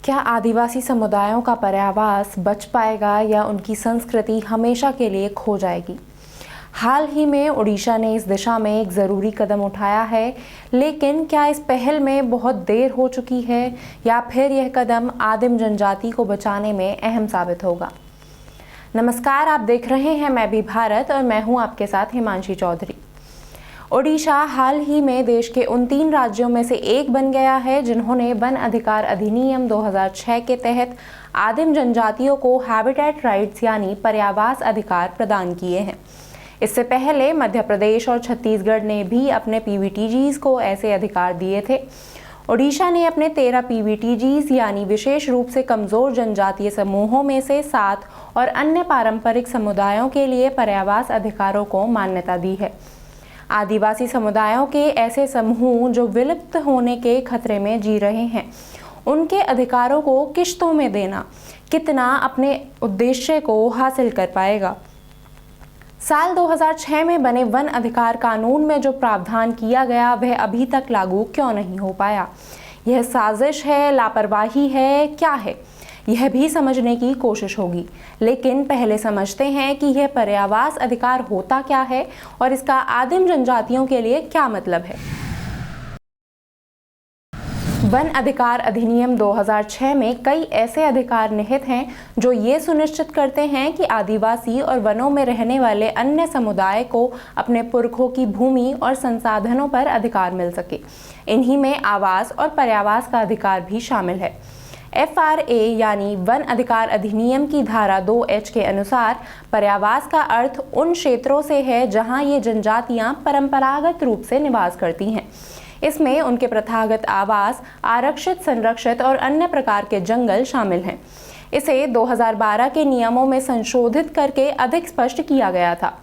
क्या आदिवासी समुदायों का पर्यावास बच पाएगा या उनकी संस्कृति हमेशा के लिए खो जाएगी? हाल ही में उड़ीसा ने इस दिशा में एक ज़रूरी कदम उठाया है, लेकिन क्या इस पहल में बहुत देर हो चुकी है या फिर यह कदम आदिम जनजाति को बचाने में अहम साबित होगा? नमस्कार, आप देख रहे हैं मैं भी भारत और मैं हूं आपके साथ हिमांशी चौधरी। ओडिशा हाल ही में देश के उन 3 राज्यों में से एक बन गया है जिन्होंने वन अधिकार अधिनियम 2006 के तहत आदिम जनजातियों को हैबिटेट राइट्स यानी पर्यावास अधिकार प्रदान किए हैं। इससे पहले मध्य प्रदेश और छत्तीसगढ़ ने भी अपने पीवीटीजीज को ऐसे अधिकार दिए थे। ओडिशा ने अपने 13 पीवीटीजीज यानी विशेष रूप से कमजोर जनजातीय समूहों में से 7 और अन्य पारंपरिक समुदायों के लिए पर्यावास अधिकारों को मान्यता दी है। आदिवासी समुदायों के ऐसे समूह जो विलुप्त होने के खतरे में जी रहे हैं, उनके अधिकारों को किश्तों में देना कितना अपने उद्देश्य को हासिल कर पाएगा? साल 2006 में बने वन अधिकार कानून में जो प्रावधान किया गया वह अभी तक लागू क्यों नहीं हो पाया? यह साजिश है, लापरवाही है, क्या है? यह भी समझने की कोशिश होगी, लेकिन पहले समझते हैं कि यह पर्यावास अधिकार होता क्या है और इसका आदिम जनजातियों के लिए क्या मतलब है। वन अधिकार अधिनियम 2006 में कई ऐसे अधिकार निहित हैं जो ये सुनिश्चित करते हैं कि आदिवासी और वनों में रहने वाले अन्य समुदाय को अपने पुरखों की भूमि और संसाधनों पर अधिकार मिल सके। इन्हीं में आवास और पर्यावास का अधिकार भी शामिल है। FRA यानी वन अधिकार अधिनियम की धारा 2H के अनुसार पर्यावास का अर्थ उन क्षेत्रों से है जहां ये जनजातियां परंपरागत रूप से निवास करती हैं। इसमें उनके प्रथागत आवास, आरक्षित, संरक्षित और अन्य प्रकार के जंगल शामिल हैं। इसे 2012 के नियमों में संशोधित करके अधिक स्पष्ट किया गया था।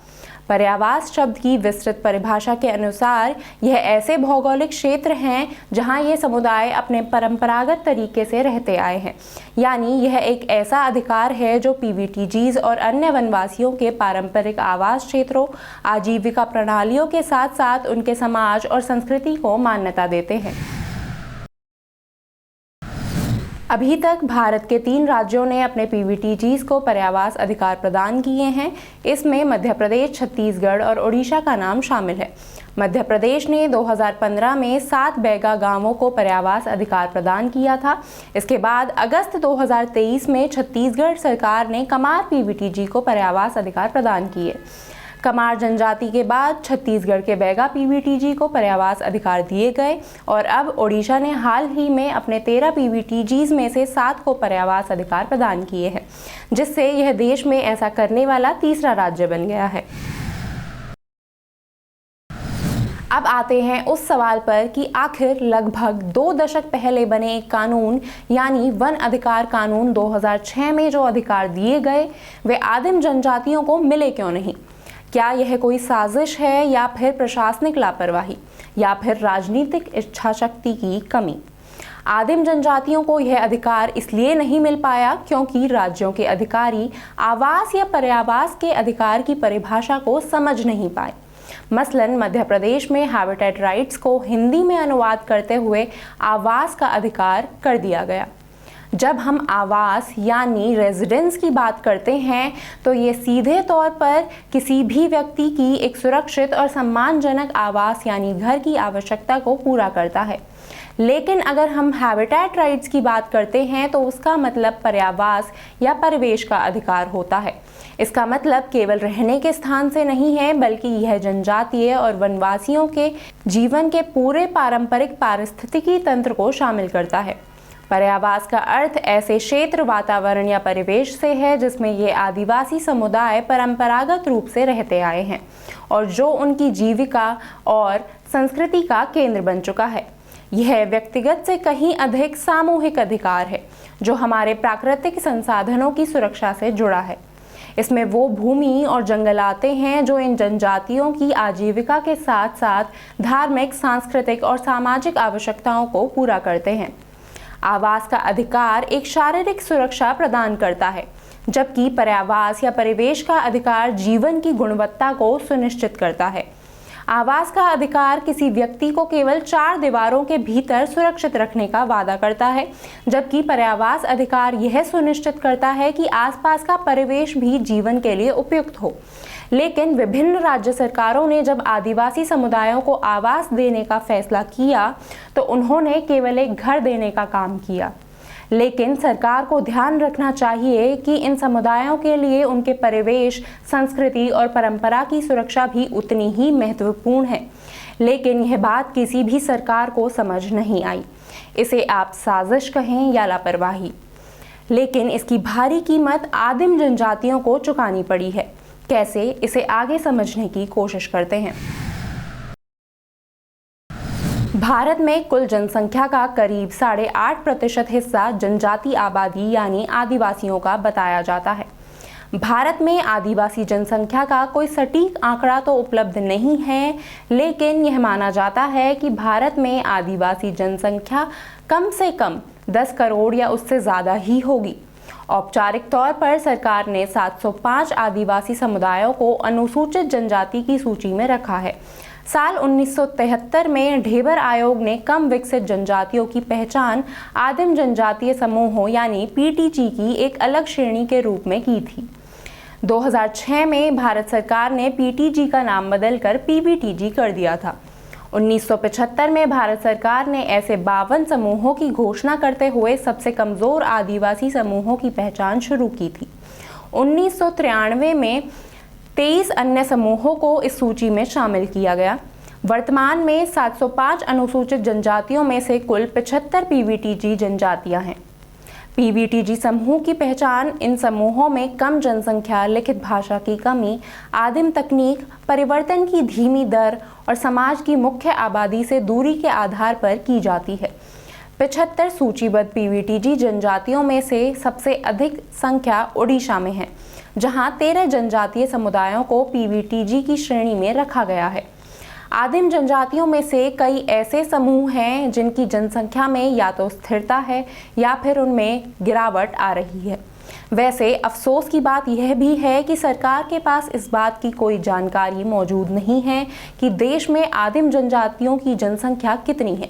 पर्यावास शब्द की विस्तृत परिभाषा के अनुसार यह ऐसे भौगोलिक क्षेत्र हैं जहां ये समुदाय अपने परंपरागत तरीके से रहते आए हैं, यानी यह एक ऐसा अधिकार है जो पीवीटीजीज और अन्य वनवासियों के पारंपरिक आवास क्षेत्रों, आजीविका प्रणालियों के साथ साथ उनके समाज और संस्कृति को मान्यता देते हैं। अभी तक भारत के 3 राज्यों ने अपने पीवीटीजीज को पर्यावास अधिकार प्रदान किए हैं। इसमें मध्य प्रदेश, छत्तीसगढ़ और ओडिशा का नाम शामिल है। मध्य प्रदेश ने 2015 में 7 बैगा गांवों को पर्यावास अधिकार प्रदान किया था। इसके बाद अगस्त 2023 में छत्तीसगढ़ सरकार ने कमार पीवीटीजी को पर्यावास अधिकार प्रदान किए। कमार जनजाति के बाद छत्तीसगढ़ के बैगा पीवीटीजी को पर्यावास अधिकार दिए गए और अब ओडिशा ने हाल ही में अपने 13 पीवीटीजीज में से 7 को पर्यावास अधिकार प्रदान किए हैं, जिससे यह देश में ऐसा करने वाला तीसरा राज्य बन गया है। अब आते हैं उस सवाल पर कि आखिर लगभग 2 दशक पहले बने एक कानून यानी वन अधिकार कानून 2006 में जो अधिकार दिए गए वे आदिम जनजातियों को मिले क्यों नहीं? क्या यह कोई साजिश है या फिर प्रशासनिक लापरवाही या फिर राजनीतिक इच्छा शक्ति की कमी? आदिम जनजातियों को यह अधिकार इसलिए नहीं मिल पाया क्योंकि राज्यों के अधिकारी आवास या पर्यावास के अधिकार की परिभाषा को समझ नहीं पाए। मसलन मध्य प्रदेश में हैबिटेट राइट्स को हिंदी में अनुवाद करते हुए आवास का अधिकार कर दिया गया। जब हम आवास यानी रेजिडेंस की बात करते हैं तो ये सीधे तौर पर किसी भी व्यक्ति की एक सुरक्षित और सम्मानजनक आवास यानी घर की आवश्यकता को पूरा करता है। लेकिन अगर हम हैबिटेट राइट्स की बात करते हैं तो उसका मतलब पर्यावास या परिवेश का अधिकार होता है। इसका मतलब केवल रहने के स्थान से नहीं है, बल्कि यह जनजातीय और वनवासियों के जीवन के पूरे पारंपरिक पारिस्थितिकी तंत्र को शामिल करता है। पर्यावास का अर्थ ऐसे क्षेत्र, वातावरण या परिवेश से है जिसमें ये आदिवासी समुदाय परंपरागत रूप से रहते आए हैं और जो उनकी जीविका और संस्कृति का केंद्र बन चुका है। यह व्यक्तिगत से कहीं अधिक सामूहिक अधिकार है जो हमारे प्राकृतिक संसाधनों की सुरक्षा से जुड़ा है। इसमें वो भूमि और जंगल आते हैं जो इन जनजातियों की आजीविका के साथ साथ धार्मिक, सांस्कृतिक और सामाजिक आवश्यकताओं को पूरा करते हैं। आवास का अधिकार एक शारीरिक सुरक्षा प्रदान करता है, जबकि पर्यावास या परिवेश का अधिकार जीवन की गुणवत्ता को सुनिश्चित करता है। आवास का अधिकार किसी व्यक्ति को केवल 4 दीवारों के भीतर सुरक्षित रखने का वादा करता है, जबकि पर्यावास अधिकार यह सुनिश्चित करता है कि आसपास का परिवेश भी जीवन के लिए उपयुक्त हो। लेकिन विभिन्न राज्य सरकारों ने जब आदिवासी समुदायों को आवास देने का फैसला किया तो उन्होंने केवल एक घर देने का काम किया। लेकिन सरकार को ध्यान रखना चाहिए कि इन समुदायों के लिए उनके परिवेश, संस्कृति और परंपरा की सुरक्षा भी उतनी ही महत्वपूर्ण है। लेकिन यह बात किसी भी सरकार को समझ नहीं आई। इसे आप साजिश कहें या लापरवाही, लेकिन इसकी भारी कीमत आदिम जनजातियों को चुकानी पड़ी है। कैसे, इसे आगे समझने की कोशिश करते हैं। भारत में कुल जनसंख्या का करीब 8.5% हिस्सा जनजाति आबादी यानी आदिवासियों का बताया जाता है। भारत में आदिवासी जनसंख्या का कोई सटीक आंकड़ा तो उपलब्ध नहीं है, लेकिन यह माना जाता है कि भारत में आदिवासी जनसंख्या कम से कम 10 करोड़ या उससे ज़्यादा ही होगी। औपचारिक तौर पर सरकार ने 705 आदिवासी समुदायों को अनुसूचित जनजाति की सूची में रखा है। साल 1973 में ढेबर आयोग ने कम विकसित जनजातियों की पहचान आदिम जनजातीय समूहों यानी पीटीजी की एक अलग श्रेणी के रूप में की थी। 2006 में भारत सरकार ने पीटीजी का नाम बदलकर पीबीटीजी कर दिया था। 1975 में भारत सरकार ने ऐसे 52 समूहों की घोषणा करते हुए सबसे कमजोर आदिवासी समूहों की पहचान शुरू की थी। 1993 में 23 अन्य समूहों को इस सूची में शामिल किया गया। वर्तमान में 705 अनुसूचित जनजातियों में से कुल 75 पीबीटीजी जनजातियां हैं। पीबीटीजी समूह की पहचान इन समूहों में कम जनसंख्या, लिखित भाषा की कमी, आदिम तकनीक, परिवर्तन की धीमी दर और समाज की मुख्य आबादी से दूरी के आधार पर की जाती है। 75 सूचीबद्ध पीबीटीजी जनजातियों में से सबसे अधिक संख्या ओडिशा में है, जहां 13 जनजातीय समुदायों को पीबीटीजी की श्रेणी में रखा गया है। आदिम जनजातियों में से कई ऐसे समूह हैं जिनकी जनसंख्या में या तो स्थिरता है या फिर उनमें गिरावट आ रही है। वैसे अफसोस की बात यह भी है कि सरकार के पास इस बात की कोई जानकारी मौजूद नहीं है कि देश में आदिम जनजातियों की जनसंख्या कितनी है।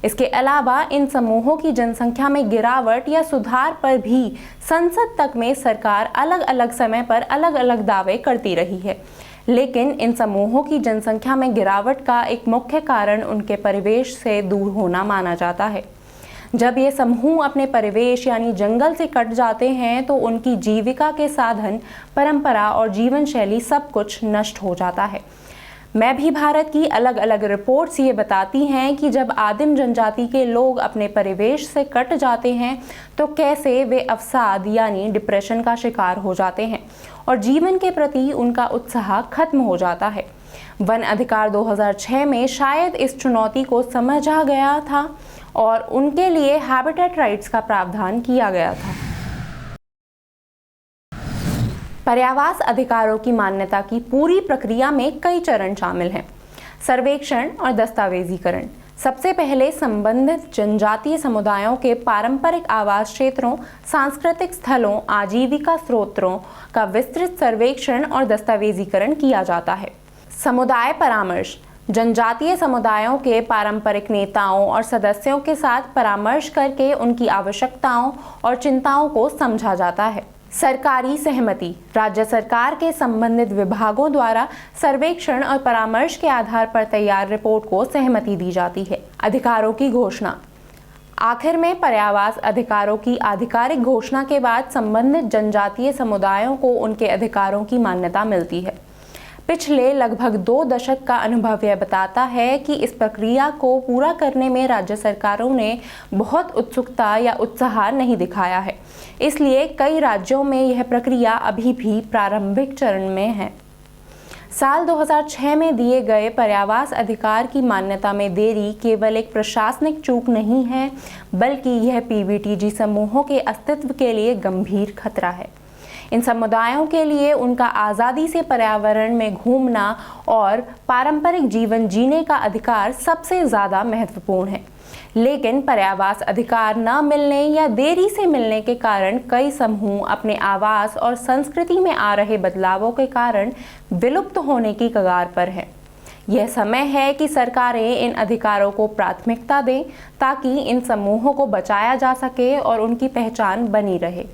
इसके अलावा इन समूहों की जनसंख्या में गिरावट या सुधार पर भी संसद तक में सरकार अलग अलग समय पर अलग अलग दावे करती रही है। लेकिन इन समूहों की जनसंख्या में गिरावट का एक मुख्य कारण उनके परिवेश से दूर होना माना जाता है। जब ये समूह अपने परिवेश यानी जंगल से कट जाते हैं तो उनकी जीविका के साधन, परंपरा और जीवन शैली सब कुछ नष्ट हो जाता है। मैं भी भारत की अलग अलग रिपोर्ट्स ये बताती हैं कि जब आदिम जनजाति के लोग अपने परिवेश से कट जाते हैं तो कैसे वे अवसाद यानी डिप्रेशन का शिकार हो जाते हैं और जीवन के प्रति उनका उत्साह खत्म हो जाता है। वन अधिकार 2006 में शायद इस चुनौती को समझा गया था और उनके लिए हैबिटेट राइट्स का प्रावधान किया गया था। पर्यावास अधिकारों की मान्यता की पूरी प्रक्रिया में कई चरण शामिल हैं। सर्वेक्षण और दस्तावेजीकरण। सबसे पहले संबंधित जनजातीय समुदायों के पारंपरिक आवास क्षेत्रों, सांस्कृतिक स्थलों, आजीविका स्रोतों का विस्तृत सर्वेक्षण और दस्तावेजीकरण किया जाता है। समुदाय परामर्श। जनजातीय समुदायों के पारंपरिक नेताओं और सदस्यों के साथ परामर्श करके उनकी आवश्यकताओं और चिंताओं को समझा जाता है। सरकारी सहमति। राज्य सरकार के संबंधित विभागों द्वारा सर्वेक्षण और परामर्श के आधार पर तैयार रिपोर्ट को सहमति दी जाती है। अधिकारों की घोषणा। आखिर में पर्यावास अधिकारों की आधिकारिक घोषणा के बाद संबंधित जनजातीय समुदायों को उनके अधिकारों की मान्यता मिलती है। पिछले लगभग 2 दशक का अनुभव यह बताता है कि इस प्रक्रिया को पूरा करने में राज्य सरकारों ने बहुत उत्सुकता या उत्साह नहीं दिखाया है। इसलिए कई राज्यों में यह प्रक्रिया अभी भी प्रारंभिक चरण में है। साल 2006 में दिए गए पर्यावास अधिकार की मान्यता में देरी केवल एक प्रशासनिक चूक नहीं है, बल्कि यह पीबीटीजी समूहों के अस्तित्व के लिए गंभीर खतरा है। इन समुदायों के लिए उनका आज़ादी से पर्यावरण में घूमना और पारंपरिक जीवन जीने का अधिकार सबसे ज़्यादा महत्वपूर्ण है। लेकिन पर्यावास अधिकार न मिलने या देरी से मिलने के कारण कई समूह अपने आवास और संस्कृति में आ रहे बदलावों के कारण विलुप्त होने की कगार पर हैं। यह समय है कि सरकारें इन अधिकारों को प्राथमिकता दें ताकि इन समूहों को बचाया जा सके और उनकी पहचान बनी रहे।